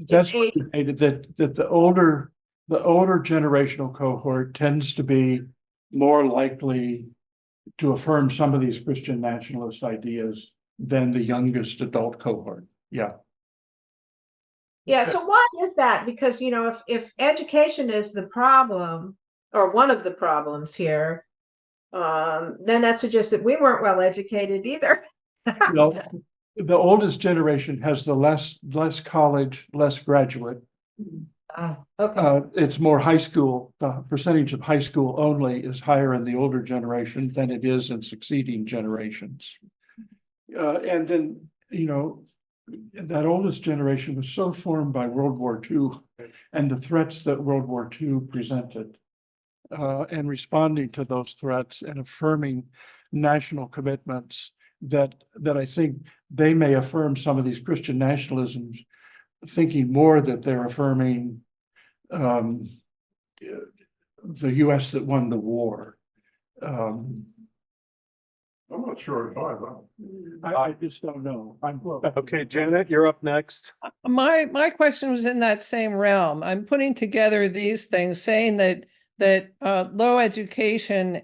Speaker 2: That's that the older generational cohort tends to be more likely to affirm some of these Christian nationalist ideas than the youngest adult cohort. Yeah.
Speaker 7: Yeah, so why is that? Because, you know, if education is the problem, or one of the problems here, then that suggests that we weren't well educated either.
Speaker 2: Well, the oldest generation has the less college, less graduate.
Speaker 7: Okay.
Speaker 2: It's more high school. The percentage of high school only is higher in the older generation than it is in succeeding generations. And then, you know, that oldest generation was so formed by World War II and the threats that World War II presented, and responding to those threats and affirming national commitments that I think they may affirm some of these Christian nationalisms, thinking more that they're affirming the US that won the war.
Speaker 8: I'm not sure if
Speaker 2: I just don't know.
Speaker 1: Okay, Janet, you're up next.
Speaker 6: My question was in that same realm. I'm putting together these things, saying that low education,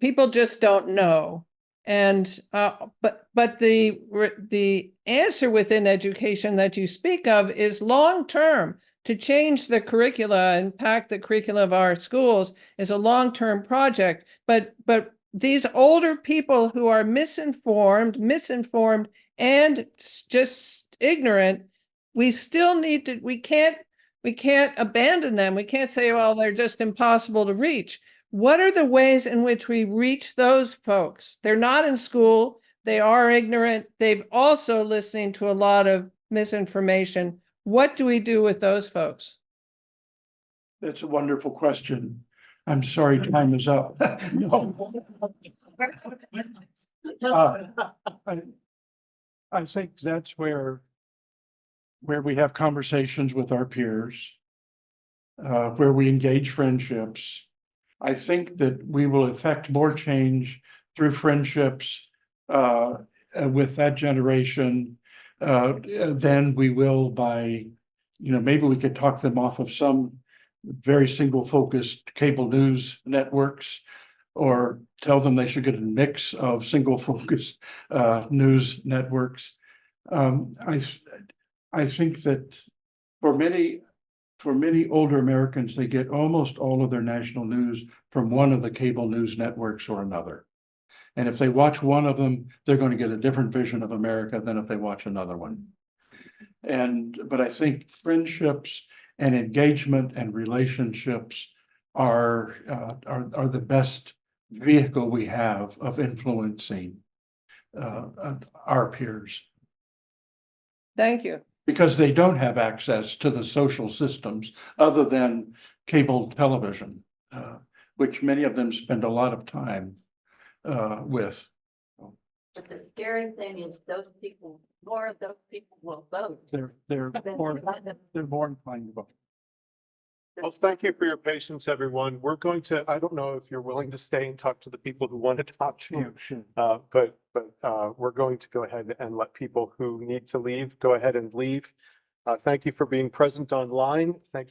Speaker 6: people just don't know. And but the answer within education that you speak of is long term. To change the curricula, impact the curricula of our schools is a long-term project. But these older people who are misinformed, and just ignorant, we still need to. We can't abandon them. We can't say, well, they're just impossible to reach. What are the ways in which we reach those folks? They're not in school. They are ignorant. They've also listening to a lot of misinformation. What do we do with those folks?
Speaker 2: That's a wonderful question. I'm sorry, time is up. No. I think that's where we have conversations with our peers, where we engage friendships. I think that we will effect more change through friendships with that generation than we will by, you know, maybe we could talk them off of some very single focused cable news networks, or tell them they should get a mix of single focused news networks. I think that for many for many older Americans, they get almost all of their national news from one of the cable news networks or another. And if they watch one of them, they're going to get a different vision of America than if they watch another one. But I think friendships and engagement and relationships are the best vehicle we have of influencing our peers,
Speaker 6: Thank you.
Speaker 2: because they don't have access to the social systems other than cable television, which many of them spend a lot of time with.
Speaker 4: But the scary thing is those people, more of those people will vote.
Speaker 2: They're more inclined to vote.
Speaker 1: Well, thank you for your patience, everyone. We're going to, I don't know if you're willing to stay and talk to the people who want to talk to you. But we're going to go ahead and let people who need to leave, go ahead and leave. Thank you for being present online. Thank you.